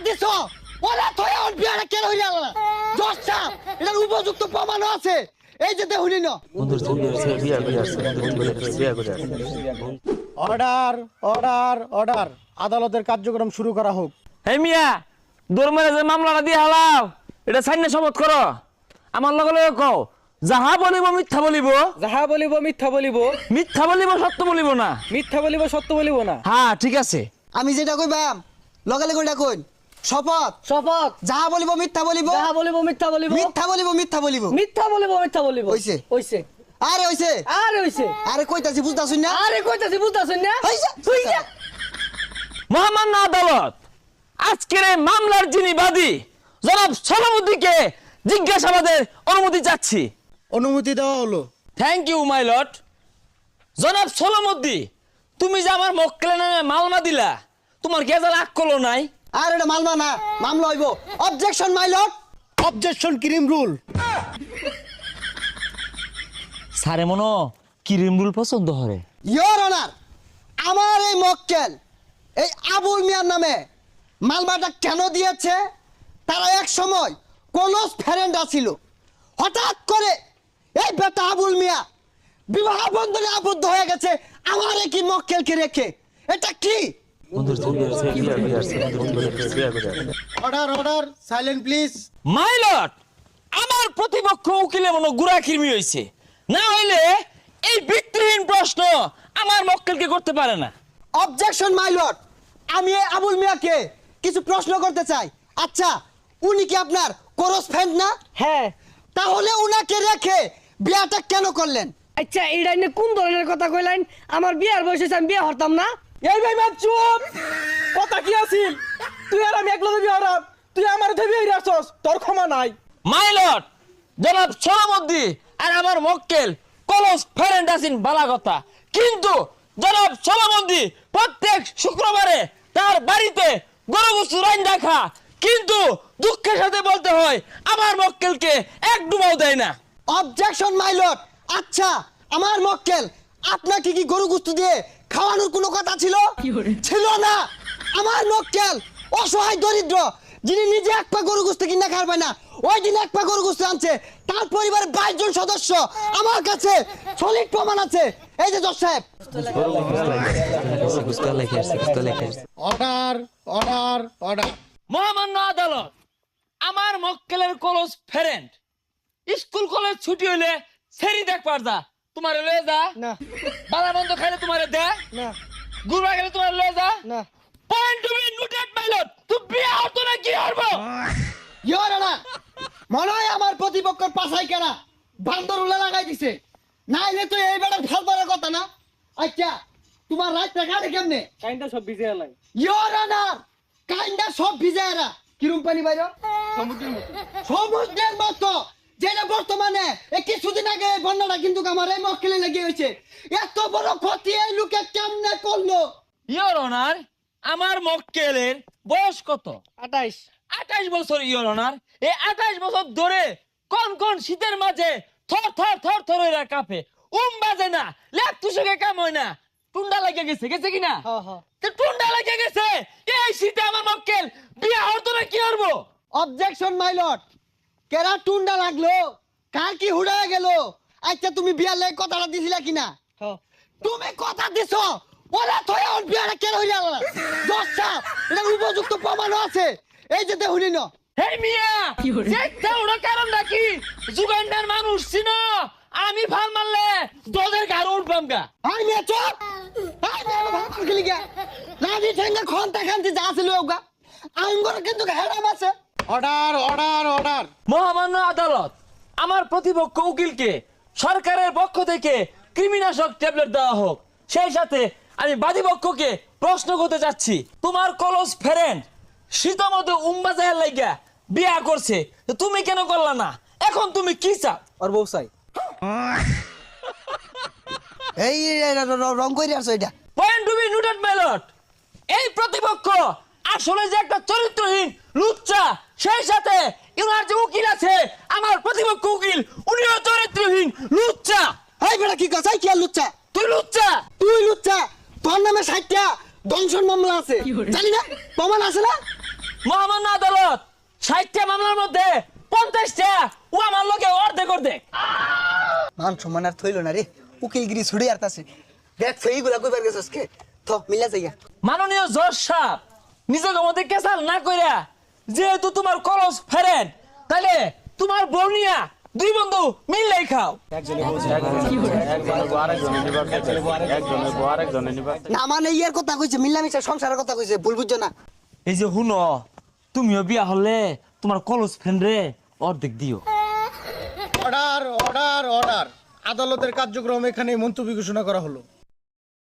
দিছো ওলা থয়া ওর বিয়াটা কেন হইয়া গেল জজ সাহেব এটার উপযুক্ত প্রমাণও আছে এই যে দেখুনি না বন্ধুর ছেলে আছে বিয়া করে আসছে বিয়া করে আসছে অর্ডার অর্ডার অর্ডার আদালতের কার্যক্রম শুরু করা হোক। হে মিয়া দৌড় যে মামলাটা দিয়ে হালাও এটা সাইনে শপথ করো আমার লগে লগে কও যাহা বলিব মিথ্যা বলিব যাহা বলিব মিথ্যা বলিব মিথ্যা বলিব সত্য বলিব না মিথ্যা বলিব সত্য বলিব না। হ্যাঁ ঠিক আছে আমি যেটা কইবাম লগে লগে ওটা কইন শপথ শপথ যাহা বলিব মিথ্যা বলিব যাহা বলিব মিথ্যা বলিব মিথ্যা বলিব মিথ্যা বলিব মিথ্যা বলিব মিথ্যা বলিব হইছে। হইছে আরে হইছে আরে হইছে আরে কইতাছি বুঝতাছুন না আরে কইতাছি বুঝতাছেন না হইছে হইছে মহামান্য আদালত আজকের এই মামলার যিনি বাদী জনাব সলামুদ্দিনকে জিজ্ঞাসাবাদের অনুমতি চাচ্ছি। অনুমতি দেওয়া হলো। Thank you my lord. জনাব সলামুদ্দিন তুমি যে আমার মক্কেলের নামে মামলা দিলা তোমার গেজাল আক করলো নাই? আর এটা মামলা না মামলা হইব objection my lord objection cream rule. সারে মনো কিরিম রুল পছন্দ হরে। ইয়োর অনার আমার এই মক্কেল এই আবুল মিয়ার নামে মামলাটা কেন দিয়েছে তারা এক সময় ক্লোজ ফ্রেন্ড ছিল হঠাৎ করে এই বেটা আবুল মিয়া বিবাহ বন্ধনে আবদ্ধ হয়ে গেছে আমার কি মক্কেলকে রেখে এটা কি বন্ধুর ছেলে আছে বিয়া করে আসছে বিয়া করে আসছে order order silent please. My lord আমার প্রতিপক্ষ উকিলে মনে গুড়া কিরমি হয়েছে না হইলে এই ভিত্তিহীন প্রশ্ন আমার মক্কেলকে করতে পারে না। অবজেকশন মাই লর্ড আমি এই আবুল মিয়াকে কিছু প্রশ্ন করতে চাই। আচ্ছা উনি কি আপনার ক্লোজ ফ্রেন্ড না? হ্যাঁ। তাহলে উনাকে রেখে বিয়াটা কেন করলেন? আচ্ছা এইটা নিয়ে কোন ধরনের কথা কইলেন? আমার বিয়ার বয়স হইছে আমি বিয়া হরতাম না। এই ভাই বাপ চুপ কথা কি আছিল তুই আর আমি একলগে বিয়া হরাম তুই আমার ধরে বিয়া হইরাছস তোর ক্ষমা নাই। মাই লর্ড জনাব সলামুদ্দিন আর আমার মক্কেল ক্লোজ ফ্রেন্ড আছেন বালা কথা কিন্তু জনাব সলামুদ্দিন প্রত্যেক শুক্রবারে তার বাড়িতে গরু গোশত রান্না খা কিন্তু দুঃখের সাথে বলতে হয় আমার মক্কেলকে এক ডুবাও দেয় না। অবজেকশন মাই লর্ড আচ্ছা আমার মক্কেল আপনাকে কি গরু গোশত দিয়ে খাওয়ানোর কোনো কথা ছিল? ছিল না। আমার মক্কেল অসহায় দরিদ্র যিনি নিজে এক পা গরু গোশত কিনা খাওয়ার পায় না ওই দিন এক পা গরু গোশত আনছে তার পরিবারের 22 জন সদস্য আমার কাছে সলিড প্রমাণ আছে এই যে জজ সাহেব। কুস্তা লেখে আসছে কুস্তা লেখে আসছে অর্ডার অর্ডার অর্ডার। মহামান্য আদালত আমার মক্কেলের ক্লোজ ফ্রেন্ড স্কুল কলেজ ছুটি হইলে সেরি দেখ পারদা তোমারে লয়ে যা না বালা বন্ধ খাইলে তোমারে দে না গুরবা গেলে তোমারে লয়ে যা না। Point to be noted my lord তুই বিয়া হতো না কি হরবো? ইয়োর অনার মনে হয় আমার প্রতিপক্ষের পাশাই কেনা বান্দর উল্লা লাগাই দিছে নাইলে তো এই বেটার ফেলবার কথা না। আচ্ছা তোমার রাত টাকা কেমনে? কাইন্ডা সব ভিজে এলাই ইয়োর অনার কাইন্ডা সব ভিজায়রা কিরম পানি বাইর সমুদ্রের মতো যেটা বর্তমানে কিছুদিন আগে বন্যাটা কিন্তু আমার এই মক্কেলে লেগে হয়েছে এত বড় ক্ষতি এই লোকে কেমনে করলো? ইওর অনার আমার মক্কেলের বয়স কত? 28 28 বছর ইওর অনার। এই 28 বছর ধরে কোন কোন শীতের মাঝে থর থর থর থর হইরা কাঁপে বাজে না লেপ তুষকে কাম হয় না টুন্ডা লাগে গেছে গেছে কিনা? হ্যাঁ হ্যাঁ তো টুন্ডা লাগে গেছে এই শীতে আমার মক্কেল বিয়া হতো না কি হরবো? অবজেকশন মাই লর্ড কেরা টুন্ডা লাগলো কার কি হুড়া গেল? আচ্ছা তুমি বিয়ার লাগে কথাটা দিছিলা কিনা? হ্যাঁ তুমি কথা দিছো ওলা থয়া ওর বিয়াটা কেন হইয়া গেল জজ সাহেব এটার উপযুক্ত প্রমাণও আছে এই যে দেখুনি না। হে মিয়া দেখতে ওরা কারণ নাকি যুগান্ডার মানুষ চিনো আমি ভাল মারলে তোদের গাড় উঠবাম গা। আই মে চুপ আই মে ভাবন গলি গা রাজি ঠেঙ্গা খন্তা খান্তি যা ছিল ওগা আঙ্গুর কিন্তু হেরাম আছে। Order order order. মহামান্য আদালত আমার প্রতিপক্ষ উকিলকে সরকারের পক্ষ থেকে কৃমিনাশক ট্যাবলেট দেওয়া হোক সেই সাথে আমি বাদীপক্ষকে প্রশ্ন করতে চাচ্ছি তোমার ক্লোজ ফ্রেন্ড শীতমতো উম্বাজাহের লাইগা বিয়া করছে তো তুমি কেন করলা না? এখন তুমি কি চাও? আর বউ চাই। এই রং কইরা আছে এটা point to be noted my lord এই প্রতিপক্ষ আসলে যে একটা চরিত্রহীন লুচ্চা সেই সাথে ইনার যে উকিল আছে আমার প্রতিপক্ষ উকিল উনিও চরিত্রহীন লুচ্চা। এই বেটা কি কসাই কি আর লুচ্চা? তুই লুচ্চা তুই লুচ্চা তোর নামে 60টা দংশন মামলা আছে জানি না প্রমাণ আছে না? মহামান্য আদালত 60টা মামলার মধ্যে 50টা ও আমার লগে অর্ধেক। মান সম্মান আর থইল না রে, উকিলগিরি ছুড়ে আরতাছে। দেখ সেইগুলা কইবার গেছস কে? থ মিলা যাইয়া। মাননীয় জজ সাহেব, নিজেকে মধ্যে কেসাল না কইরা যেহেতু তোমার কলস ফেরেন, তাহলে তোমার বর্ণিয়া 2 বন্ধু মিললেই খাও। না মানে ইয়ার কথা কইছে, মিলামিশা সংসারের কথা কইছে, ভুল বুঝছো না। এই যে হুনো, তুমিও বিয়া হলে তোমার কলস ফ্রেন্ড রে অর্ধেক দিও। অর্ডার অর্ডার অর্ডার, আদালতের কার্যক্রম এখানে মুলতবি ঘোষণা করা হলো।